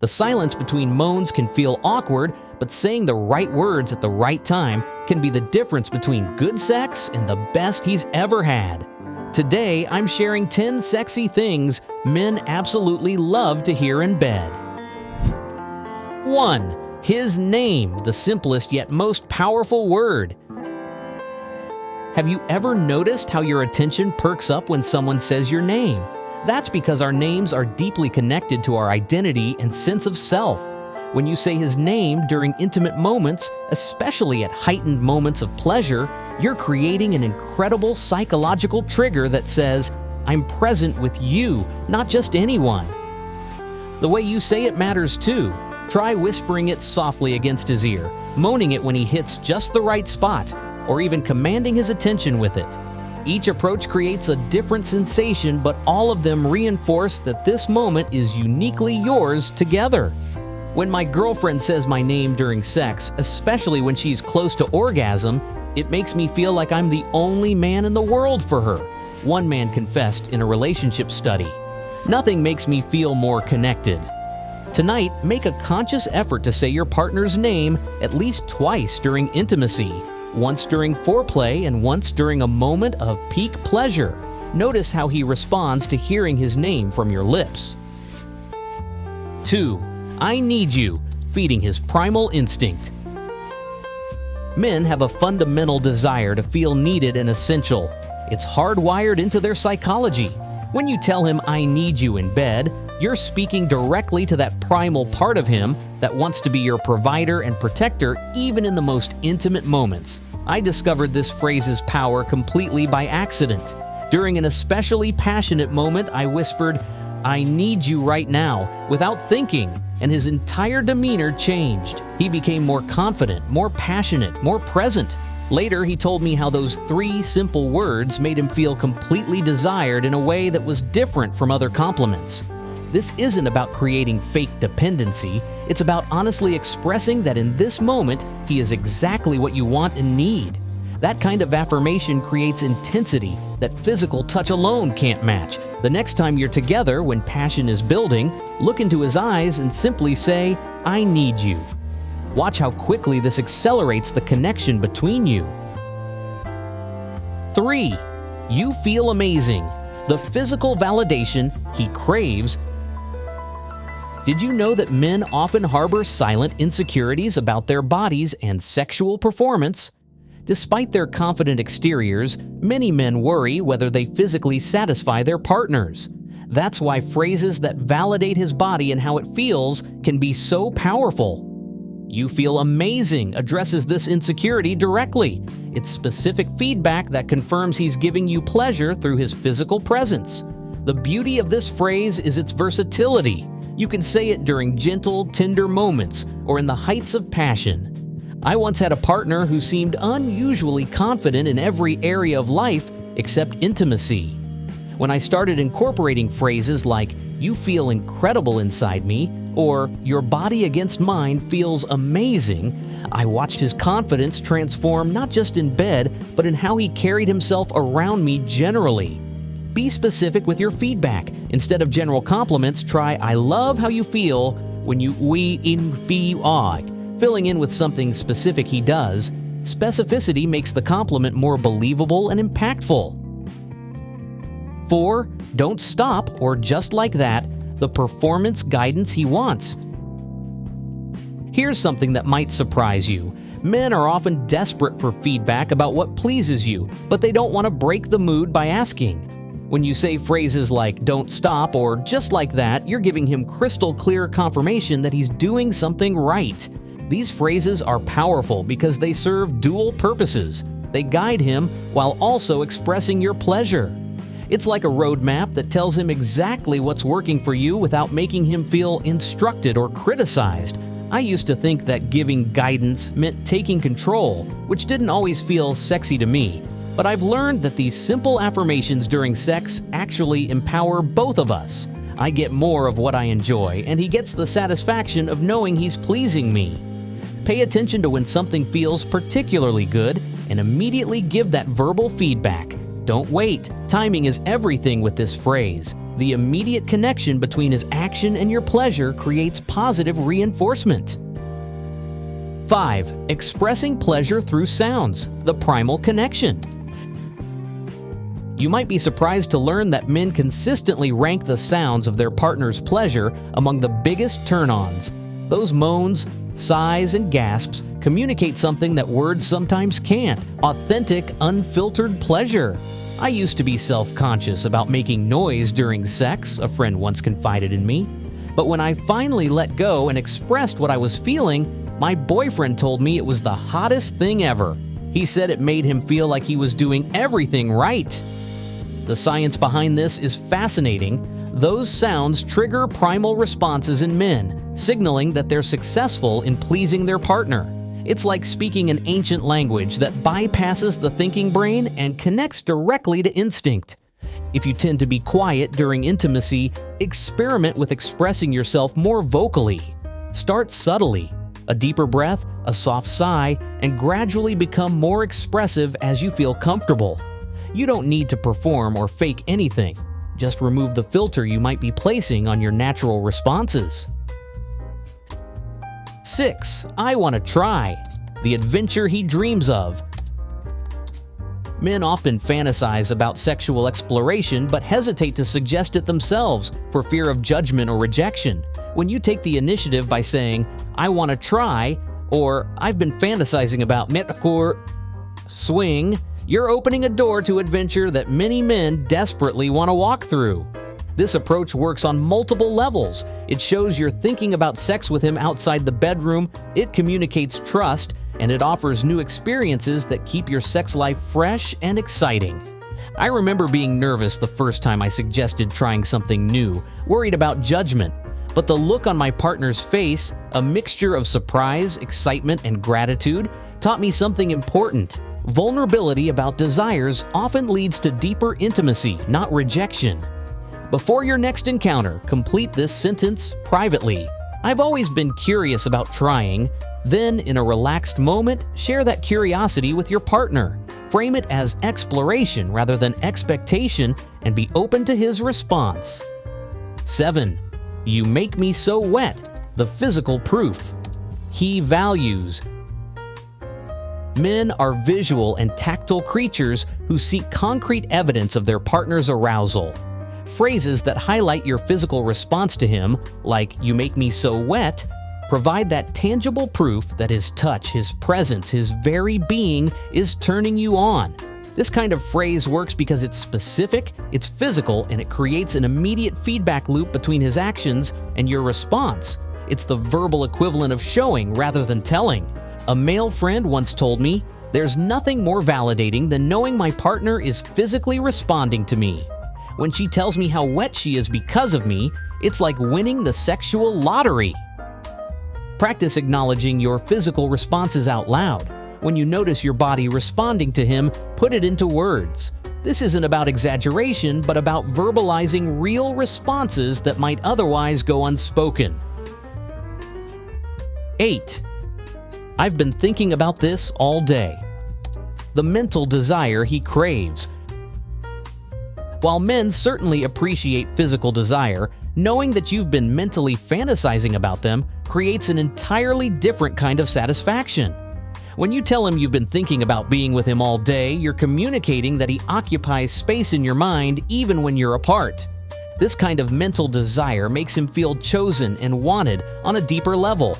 The silence between moans can feel awkward, but saying the right words at the right time can be the difference between good sex and the best he's ever had. Today, I'm sharing 10 sexy things men absolutely love to hear in bed. 1. His name, the simplest yet most powerful word. Have you ever noticed how your attention perks up when someone says your name? That's because our names are deeply connected to our identity and sense of self. When you say his name during intimate moments, especially at heightened moments of pleasure, you're creating an incredible psychological trigger that says, "I'm present with you, not just anyone." The way you say it matters too. Try whispering it softly against his ear, moaning it when he hits just the right spot, or even commanding his attention with it. Each approach creates a different sensation, but all of them reinforce that this moment is uniquely yours together. When my girlfriend says my name during sex, especially when she's close to orgasm, it makes me feel like I'm the only man in the world for her. One man confessed in a relationship study. Nothing makes me feel more connected. Tonight, make a conscious effort to say your partner's name at least twice during intimacy. Once during foreplay and once during a moment of peak pleasure. Notice how he responds to hearing his name from your lips. 2. I need you, feeding his primal instinct. Men have a fundamental desire to feel needed and essential. It's hardwired into their psychology. When you tell him, "I need you" in bed, you're speaking directly to that primal part of him that wants to be your provider and protector even in the most intimate moments. I discovered this phrase's power completely by accident. During an especially passionate moment, I whispered, "I need you right now," without thinking, and his entire demeanor changed. He became more confident, more passionate, more present. Later, he told me how those 3 simple words made him feel completely desired in a way that was different from other compliments. This isn't about creating fake dependency. It's about honestly expressing that in this moment, he is exactly what you want and need. That kind of affirmation creates intensity that physical touch alone can't match. The next time you're together when passion is building, look into his eyes and simply say, "I need you." Watch how quickly this accelerates the connection between you. 3. You feel amazing. The physical validation he craves. Did you know that men often harbor silent insecurities about their bodies and sexual performance? Despite their confident exteriors, many men worry whether they physically satisfy their partners. That's why phrases that validate his body and how it feels can be so powerful. "You feel amazing" addresses this insecurity directly. It's specific feedback that confirms he's giving you pleasure through his physical presence. The beauty of this phrase is its versatility. You can say it during gentle, tender moments or in the heights of passion. I once had a partner who seemed unusually confident in every area of life except intimacy. When I started incorporating phrases like, "You feel incredible inside me," or "Your body against mine feels amazing," I watched his confidence transform not just in bed, but in how he carried himself around me generally. Be specific with your feedback. Instead of general compliments, try, "I love how you feel when you filling in with something specific he does. Specificity makes the compliment more believable and impactful. 4. Don't stop, or just like that, the performance guidance he wants. Here's something that might surprise you. Men are often desperate for feedback about what pleases you, but they don't want to break the mood by asking. When you say phrases like "don't stop" or "just like that," you're giving him crystal clear confirmation that he's doing something right. These phrases are powerful because they serve dual purposes. They guide him while also expressing your pleasure. It's like a roadmap that tells him exactly what's working for you without making him feel instructed or criticized. I used to think that giving guidance meant taking control, which didn't always feel sexy to me. But I've learned that these simple affirmations during sex actually empower both of us. I get more of what I enjoy, and he gets the satisfaction of knowing he's pleasing me. Pay attention to when something feels particularly good and immediately give that verbal feedback. Don't wait. Timing is everything with this phrase. The immediate connection between his action and your pleasure creates positive reinforcement. 5. Expressing pleasure through sounds, the primal connection. You might be surprised to learn that men consistently rank the sounds of their partner's pleasure among the biggest turn-ons. Those moans, sighs, and gasps communicate something that words sometimes can't: authentic, unfiltered pleasure. I used to be self-conscious about making noise during sex, a friend once confided in me. But when I finally let go and expressed what I was feeling, my boyfriend told me it was the hottest thing ever. He said it made him feel like he was doing everything right. The science behind this is fascinating. Those sounds trigger primal responses in men, signaling that they're successful in pleasing their partner. It's like speaking an ancient language that bypasses the thinking brain and connects directly to instinct. If you tend to be quiet during intimacy, experiment with expressing yourself more vocally. Start subtly. A deeper breath, a soft sigh, and gradually become more expressive as you feel comfortable. You don't need to perform or fake anything. Just remove the filter you might be placing on your natural responses. 6. I want to try. The adventure he dreams of. Men often fantasize about sexual exploration but hesitate to suggest it themselves for fear of judgment or rejection. When you take the initiative by saying, "I want to try," or "I've been fantasizing about metalcore swing," you're opening a door to adventure that many men desperately want to walk through. This approach works on multiple levels. It shows you're thinking about sex with him outside the bedroom, it communicates trust, and it offers new experiences that keep your sex life fresh and exciting. I remember being nervous the first time I suggested trying something new, worried about judgment. But the look on my partner's face, a mixture of surprise, excitement, and gratitude, taught me something important. Vulnerability about desires often leads to deeper intimacy, not rejection. Before your next encounter, complete this sentence privately. "I've always been curious about trying." Then, in a relaxed moment, share that curiosity with your partner. Frame it as exploration rather than expectation, and be open to his response. 7. You make me so wet, the physical proof. He values. Men are visual and tactile creatures who seek concrete evidence of their partner's arousal. Phrases that highlight your physical response to him, like "you make me so wet," provide that tangible proof that his touch, his presence, his very being is turning you on. This kind of phrase works because it's specific, it's physical, and it creates an immediate feedback loop between his actions and your response. It's the verbal equivalent of showing rather than telling. A male friend once told me, "There's nothing more validating than knowing my partner is physically responding to me. When she tells me how wet she is because of me, it's like winning the sexual lottery." Practice acknowledging your physical responses out loud. When you notice your body responding to him, put it into words. This isn't about exaggeration, but about verbalizing real responses that might otherwise go unspoken. 8. I've been thinking about this all day. The mental desire he craves. While men certainly appreciate physical desire, knowing that you've been mentally fantasizing about them creates an entirely different kind of satisfaction. When you tell him you've been thinking about being with him all day, you're communicating that he occupies space in your mind even when you're apart. This kind of mental desire makes him feel chosen and wanted on a deeper level.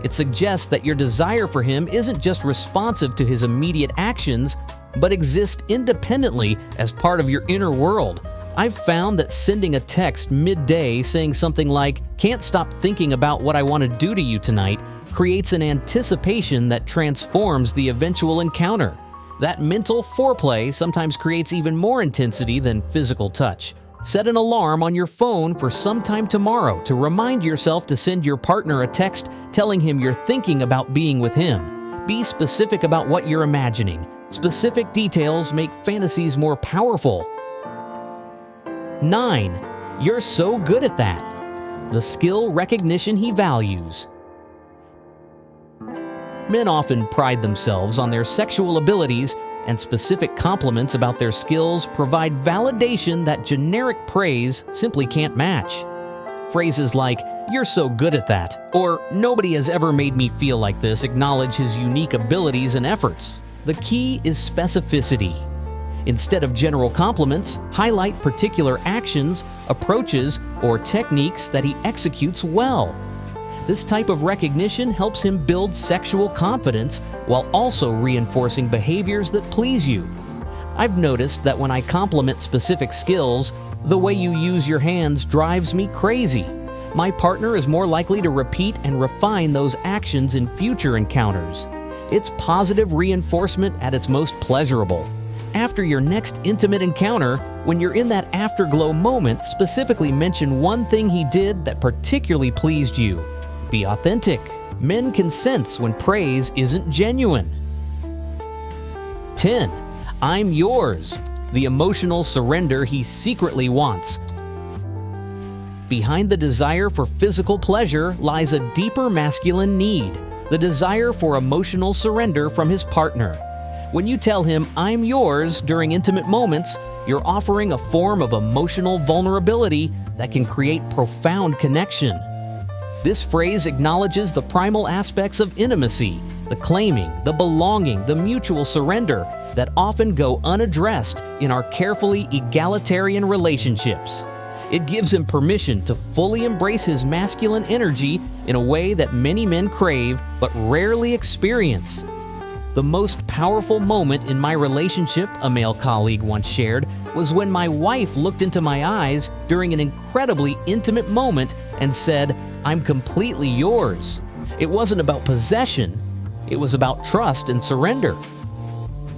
It suggests that your desire for him isn't just responsive to his immediate actions, but exists independently as part of your inner world. I've found that sending a text midday saying something like, "Can't stop thinking about what I want to do to you tonight," creates an anticipation that transforms the eventual encounter. That mental foreplay sometimes creates even more intensity than physical touch. Set an alarm on your phone for sometime tomorrow to remind yourself to send your partner a text telling him you're thinking about being with him. Be specific about what you're imagining. Specific details make fantasies more powerful. 9. You're so good at that. The skill recognition he values. Men often pride themselves on their sexual abilities, and specific compliments about their skills provide validation that generic praise simply can't match. Phrases like, "You're so good at that," or "Nobody has ever made me feel like this," acknowledge his unique abilities and efforts. The key is specificity. Instead of general compliments, highlight particular actions, approaches, or techniques that he executes well. This type of recognition helps him build sexual confidence while also reinforcing behaviors that please you. I've noticed that when I compliment specific skills, the way you use your hands drives me crazy. My partner is more likely to repeat and refine those actions in future encounters. It's positive reinforcement at its most pleasurable. After your next intimate encounter, when you're in that afterglow moment, specifically mention one thing he did that particularly pleased you. Be authentic. Men can sense when praise isn't genuine. 10. I'm yours. The emotional surrender he secretly wants. Behind the desire for physical pleasure lies a deeper masculine need, the desire for emotional surrender from his partner. When you tell him, "I'm yours," during intimate moments, you're offering a form of emotional vulnerability that can create profound connection. This phrase acknowledges the primal aspects of intimacy, the claiming, the belonging, the mutual surrender that often go unaddressed in our carefully egalitarian relationships. It gives him permission to fully embrace his masculine energy in a way that many men crave but rarely experience. The most powerful moment in my relationship, a male colleague once shared, was when my wife looked into my eyes during an incredibly intimate moment and said, "I'm completely yours." It wasn't about possession, it was about trust and surrender.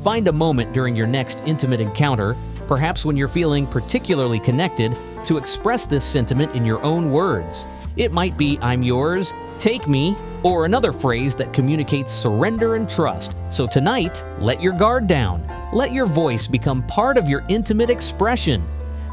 Find a moment during your next intimate encounter, perhaps when you're feeling particularly connected, to express this sentiment in your own words. It might be, "I'm yours," "Take me," or another phrase that communicates surrender and trust. So tonight, let your guard down. Let your voice become part of your intimate expression.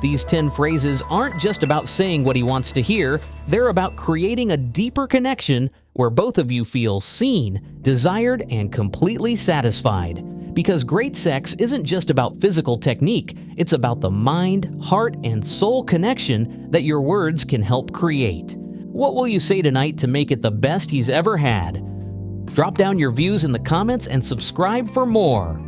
These 10 phrases aren't just about saying what he wants to hear, they're about creating a deeper connection where both of you feel seen, desired, and completely satisfied. Because great sex isn't just about physical technique, it's about the mind, heart, and soul connection that your words can help create. What will you say tonight to make it the best he's ever had? Drop down your views in the comments and subscribe for more.